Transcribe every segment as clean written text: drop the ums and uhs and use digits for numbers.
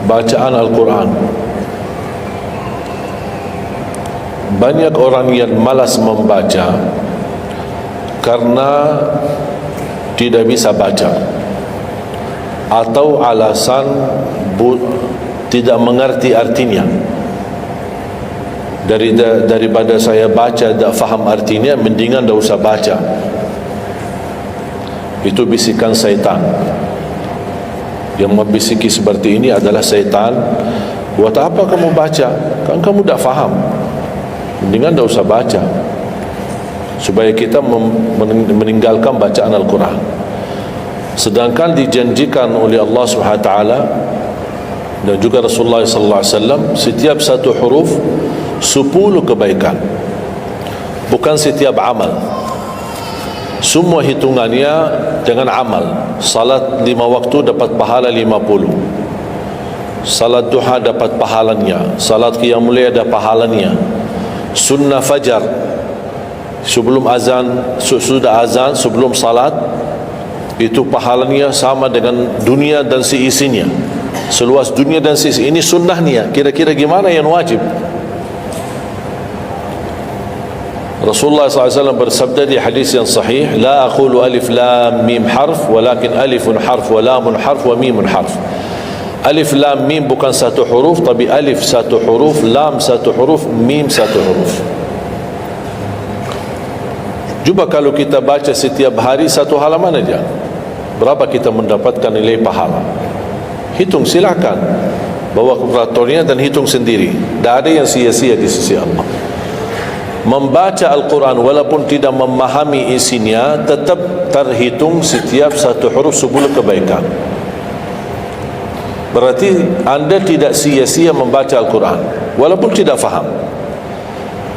bacaan Al-Quran. Banyak orang yang malas membaca karena tidak bisa baca, atau alasan tidak mengerti artinya. Daripada saya baca tak faham artinya, mendingan tak usah baca. Itu bisikan syaitan. Yang membisiki seperti ini adalah syaitan. Buat apa kamu baca? Kan kamu tak faham, mendingan tak usah baca, supaya kita meninggalkan bacaan Al-Quran. Sedangkan dijanjikan oleh Allah SWT dan juga Rasulullah SAW, setiap satu huruf 10 kebaikan, bukan setiap amal. Semua hitungannya dengan amal. Salat 5 waktu dapat pahala 50, salat duha dapat pahalanya, salat qiyamul lail ada pahalanya, sunnah fajar sebelum azan, sudah azan sebelum salat, itu pahalanya sama dengan dunia dan seisinya, seluas dunia dan seisi. Ini sunnahnya. Kira-kira gimana yang wajib? Rasulullah SAW bersabda di hadis yang sahih, la aqulu alif lam mim harf, walakin alifun harf wa lamun harf wa mimun harf. Alif lam mim bukan satu huruf, tapi alif satu huruf, lam satu huruf, mim satu huruf. Cuba kalau kita baca setiap hari satu halaman aja, berapa kita mendapatkan nilai pahala? Hitung, silakan, bawa kalkulatornya dan hitung sendiri. Tak ada yang sia-sia di sisi Allah. Membaca Al-Quran walaupun tidak memahami isinya, tetap terhitung setiap satu huruf 10 kebaikan. Berarti anda tidak sia-sia membaca Al-Quran walaupun tidak faham.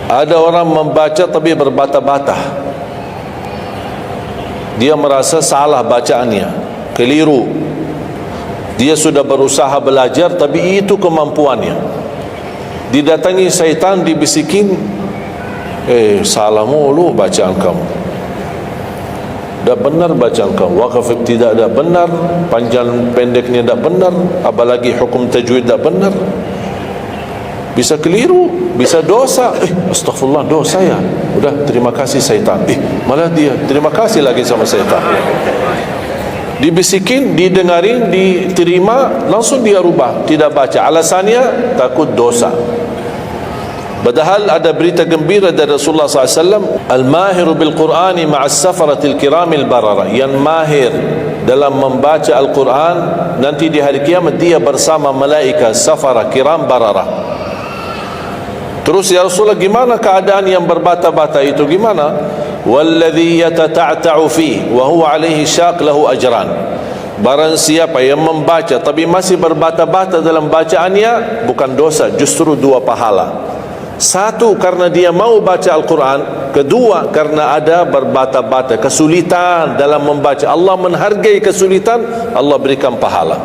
Ada orang membaca tapi berbata-bata, dia merasa salah bacaannya, keliru. Dia sudah berusaha belajar tapi itu kemampuannya. Didatangi syaitan, dibisikin, salah mulu bacaan kamu, tak benar bacaan kamu, wakaf tidak benar, panjang pendeknya tak benar, apalagi hukum tajwid tak benar. Bisa keliru, bisa dosa. Astagfirullah, dosa ya. Udah, terima kasih syaitan. Malah dia terima kasih lagi sama syaitan. Dibisikin, didengarin, diterima, langsung dia rubah, tidak baca. Alasannya takut dosa. Padahal ada berita gembira dari Rasulullah SAW, al-mahiru bil-Qur'ani ma'as safaratil kiramil barara. Yang mahir dalam membaca Al-Quran, nanti di hari kiamat dia bersama malaikat safara kiram barara. Terus ya Rasulullah, gimana keadaan yang berbata-bata itu? Gimana? Walladhi yatata'ta'u fi wa huwa alaihi syaq lahu ajran. Barang siapa yang membaca tapi masih berbata-bata dalam bacaannya, bukan dosa, justru 2 pahala. Satu, karena dia mau baca Al-Quran. Kedua, karena ada berbata-bata, kesulitan dalam membaca. Allah menghargai kesulitan, Allah berikan pahala.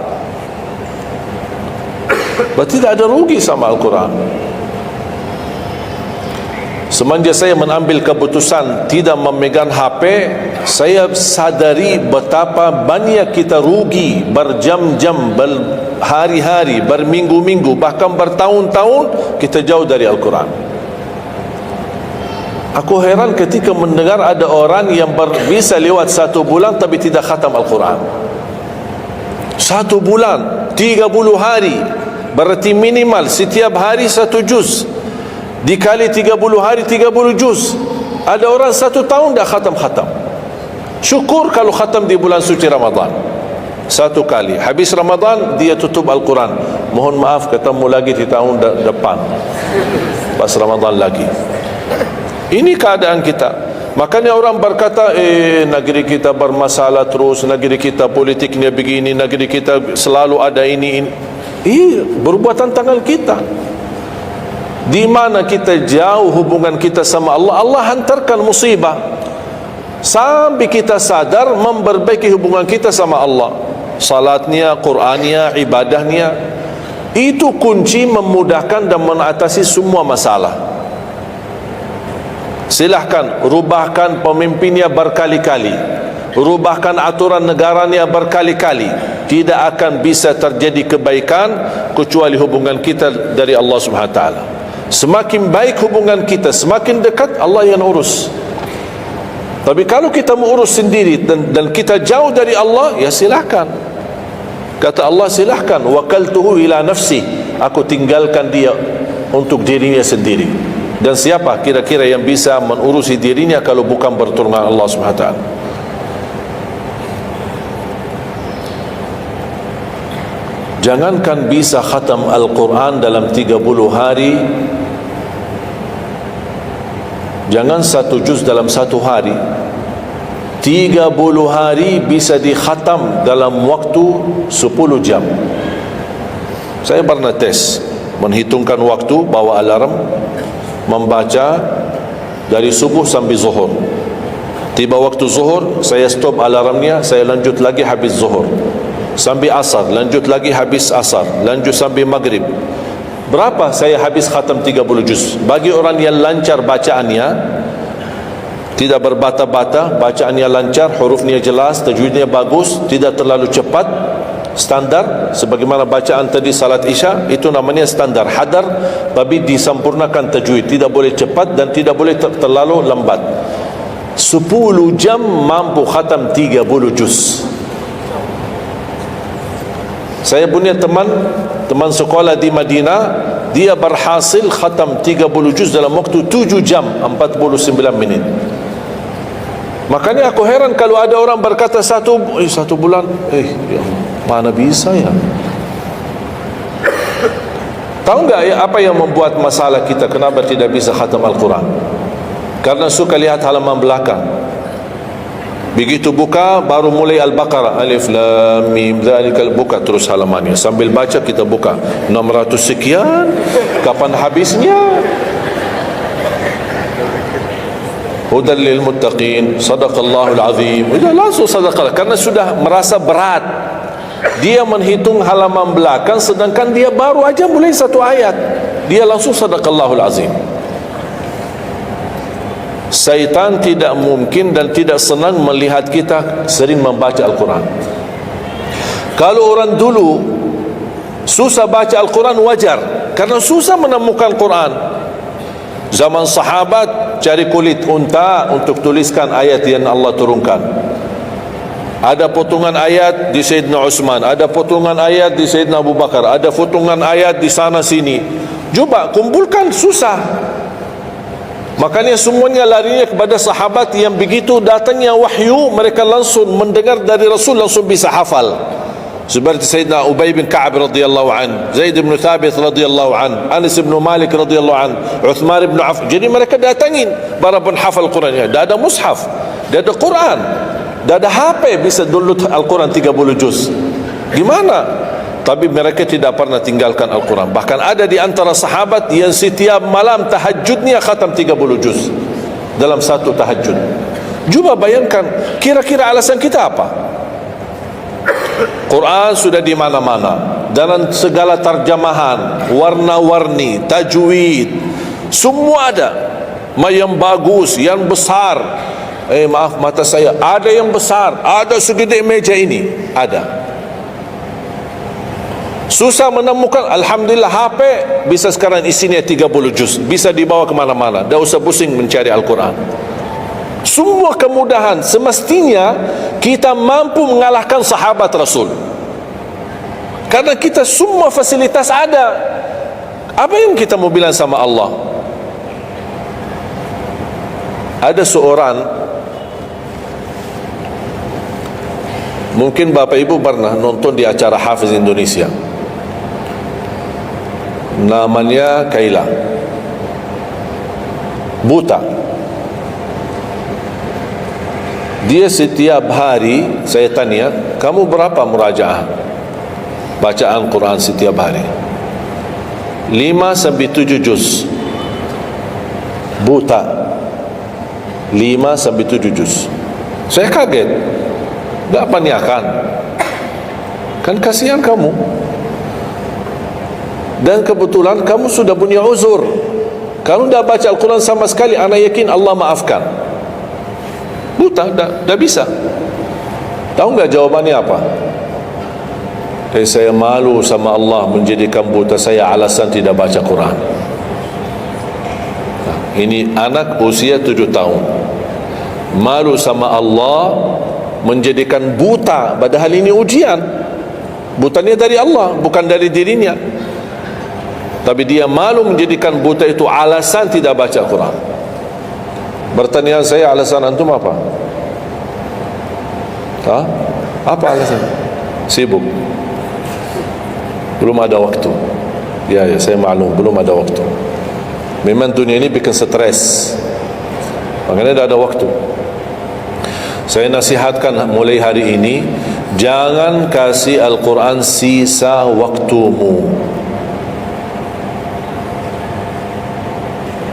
Berarti tidak ada rugi sama Al-Quran. Semenjak saya mengambil keputusan tidak memegang HP, saya sadari betapa banyak kita rugi berjam-jam, berhari-hari, berminggu-minggu, bahkan bertahun-tahun kita jauh dari Al-Quran. Aku heran ketika mendengar ada orang yang bisa lewat 1 bulan tapi tidak khatam Al-Quran. 1 bulan, 30 hari, berarti minimal setiap hari 1 juz, dikali 30 hari 30 juz. Ada orang 1 tahun dah khatam-khatam. Syukur kalau khatam di bulan suci Ramadan 1 kali, habis Ramadan dia tutup Al-Quran. Mohon maaf, ketemu lagi di tahun depan pas Ramadan lagi. Ini keadaan kita. Makanya orang berkata, negeri kita bermasalah terus, negeri kita politiknya begini, negeri kita selalu ada ini. Perbuatan tangan kita. Di mana kita jauh hubungan kita sama Allah, Allah hantarkan musibah sampai kita sadar memperbaiki hubungan kita sama Allah. Salatnya, Qur'annya, ibadahnya, itu kunci memudahkan dan mengatasi semua masalah. Silahkan rubahkan pemimpinnya berkali-kali, rubahkan aturan negaranya berkali-kali, tidak akan bisa terjadi kebaikan kecuali hubungan kita dari Allah Subhanahu Wa Taala. Semakin baik hubungan kita, semakin dekat Allah yang urus. Tapi kalau kita mengurus sendiri dan kita jauh dari Allah, ya silahkan. Kata Allah, silahkan. Wakaltuhu ila nafsi, aku tinggalkan dia untuk dirinya sendiri. Dan siapa kira-kira yang bisa mengurusi dirinya kalau bukan pertolongan Allah Subhanahu Wa Taala? Jangankan bisa khatam Al-Quran dalam 30 hari, jangan 1 juz dalam 1 hari, 30 hari bisa dikhatam dalam waktu 10 jam. Saya pernah tes, menghitungkan waktu, bawa alarm, membaca dari subuh sampai zuhur. Tiba waktu zuhur, saya stop alarmnya, saya lanjut lagi habis zuhur. Sampai asar, lanjut lagi habis asar, lanjut sampai maghrib. Berapa saya habis khatam 30 juz? Bagi orang yang lancar bacaannya, tidak berbata-bata, bacaannya lancar, hurufnya jelas, tajwidnya bagus, tidak terlalu cepat, standar, sebagaimana bacaan tadi salat isya, itu namanya standar, hadar, tapi disempurnakan tajwid, tidak boleh cepat dan tidak boleh terlalu lambat. 10 jam mampu khatam 30 juz. Saya punya teman sekolah di Madinah, dia berhasil khatam 30 juz dalam waktu 7 jam 49 minit. Makanya aku heran kalau ada orang berkata satu bulan, ya, mana bisa ya? Tahu enggak ya apa yang membuat masalah kita kenapa tidak bisa khatam Al-Quran? Karena suka lihat halaman belakang. Begitu buka baru mulai Al-Baqarah, Alif Lam Mim Dzalikal, buka terus halamannya, sambil baca kita buka 600 sekian, kapan habisnya? Hudal lil muttaqin, sadaqallahul azim. Sudah langsung sadaqah, karena sudah merasa berat. Dia menghitung halaman belakang sedangkan dia baru aja mulai 1 ayat, dia langsung sadaqallahul azim. Syaitan tidak mungkin dan tidak senang melihat kita sering membaca Al-Quran. Kalau orang dulu susah baca Al-Quran wajar, karena susah menemukan Quran. Zaman sahabat cari kulit unta untuk tuliskan ayat yang Allah turunkan. Ada potongan ayat di Sayyidina Utsman, ada potongan ayat di Sayyidina Abu Bakar, ada potongan ayat di sana sini. Coba kumpulkan, susah. Makanya semuanya larinya kepada sahabat yang begitu datangnya wahyu, mereka langsung mendengar dari Rasul, langsung bisa hafal. Seperti Sayyidina Ubay bin Ka'ab radhiyallahu an, Zaid bin Thabit radhiyallahu an, Anas bin Malik radhiyallahu an, Uthman bin Affan. Jadi mereka datangin para penghafal Qurannya. Dah ada mushaf, dah ada Quran, dah ada HP, bisa download Al-Quran 30 juz. Gimana? Tapi mereka tidak pernah tinggalkan Al-Quran. Bahkan ada di antara sahabat yang setiap malam tahajudnya khatam 30 juz dalam satu tahajud. Cuba bayangkan, kira-kira alasan kita apa? Quran sudah di mana-mana, dalam segala terjemahan, warna-warni, tajwid, semua ada. Yang bagus, yang besar. Maaf mata saya, ada yang besar, ada segede meja ini, ada. Susah menemukan, alhamdulillah HP bisa sekarang isinya 30 juz, bisa dibawa kemana-mana, dah usah pusing mencari Al-Quran. Semua kemudahan, semestinya kita mampu mengalahkan sahabat Rasul, karena kita semua fasilitas ada. Apa yang kita mau bilang sama Allah? Ada seorang, mungkin Bapak Ibu pernah nonton di acara Hafiz Indonesia, namanya Kaila, buta. Dia setiap hari, saya tanya, kamu berapa murajaah bacaan Quran setiap hari? 5 sampai 7 juz. Buta, 5 sampai 7 juz. Saya kaget, tak panyakan, kan kasihan kamu. Dan kebetulan kamu sudah punya uzur, kalau tidak baca Al-Quran sama sekali, anak yakin Allah maafkan. Buta, dah bisa. Tahu nggak jawabannya apa? Saya malu sama Allah menjadikan buta saya alasan tidak baca Quran. Nah, ini anak usia 7 tahun malu sama Allah menjadikan buta, padahal ini ujian. Butanya dari Allah, bukan dari dirinya. Tapi dia malu menjadikan buta itu alasan tidak baca Quran. Pertanyaan saya, alasan antum apa? Apa alasan? Sibuk, belum ada waktu. Ya, saya maklum, belum ada waktu. Memang dunia ini bikin stres, makanya tidak ada waktu. Saya nasihatkan mulai hari ini, jangan kasih Al-Quran sisa waktumu.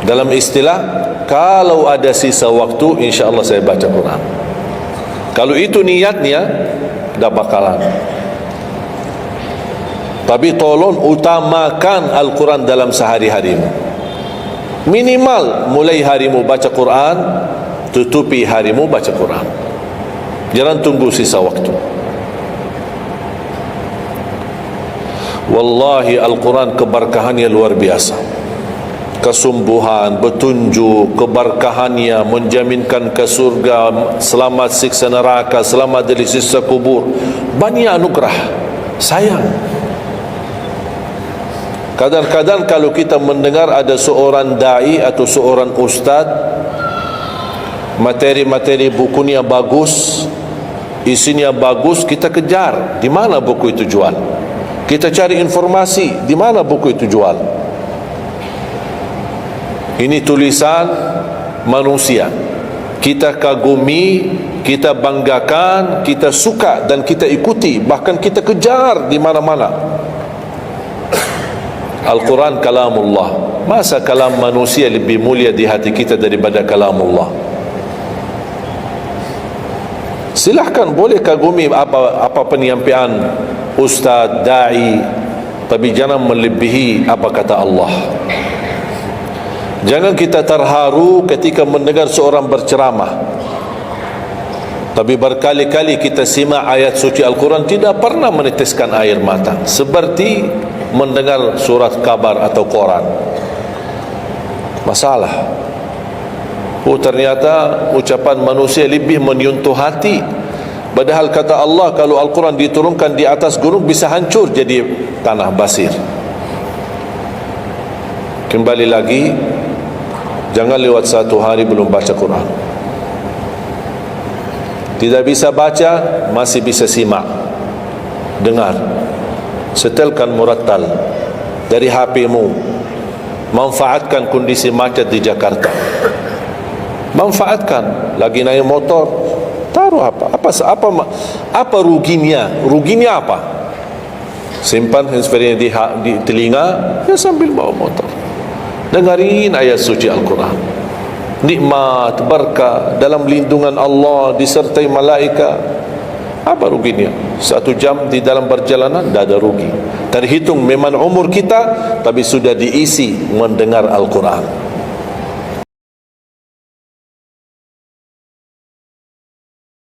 Dalam istilah, kalau ada sisa waktu, insya Allah saya baca Quran. Kalau itu niatnya, tidak bakalan. Tapi tolong utamakan Al-Quran dalam sehari-harimu. Minimal mulai harimu baca Quran, tutupi harimu baca Quran. Jangan tunggu sisa waktu. Wallahi Al-Quran keberkahannya luar biasa. Kesumbuhan, petunjuk, keberkahannya, menjaminkan ke surga, selamat siksa neraka, selamat dari siksa kubur. Banyak anugerah. Sayang, kadang-kadang kalau kita mendengar ada seorang da'i atau seorang ustaz, materi-materi bukunya bagus, isinya bagus, kita kejar. Di mana buku itu jual? Kita cari informasi, di mana buku itu jual? Ini tulisan manusia, kita kagumi, kita banggakan, kita suka dan kita ikuti, bahkan kita kejar di mana-mana. Al-Quran kalamullah. Masa kalam manusia lebih mulia di hati kita daripada kalamullah? Silahkan, boleh kagumi apa penyampaian ustaz, da'i, tapi jangan melebihi apa kata Allah. Jangan kita terharu ketika mendengar seorang berceramah, tapi berkali-kali kita simak ayat suci Al-Quran, tidak pernah meneteskan air mata, seperti mendengar surat kabar atau koran. Masalah. Ternyata ucapan manusia lebih menyentuh hati. Padahal kata Allah, kalau Al-Quran diturunkan di atas gunung bisa hancur jadi tanah basir. Kembali lagi, jangan lewat satu hari belum baca Quran. Tidak bisa baca, masih bisa simak, dengar. Setelkan murattal dari HP-mu. Manfaatkan kondisi macet di Jakarta. Manfaatkan. Lagi naik motor, taruh apa ruginya? Ruginya apa? Simpan handphone di telinga, ya sambil bawa motor. Dengarin ayat suci Al-Quran. Nikmat, berkah, dalam lindungan Allah, disertai malaikat. Apa ruginya? 1 jam di dalam perjalanan, tidak ada rugi. Terhitung memang umur kita, tapi sudah diisi mendengar Al-Quran.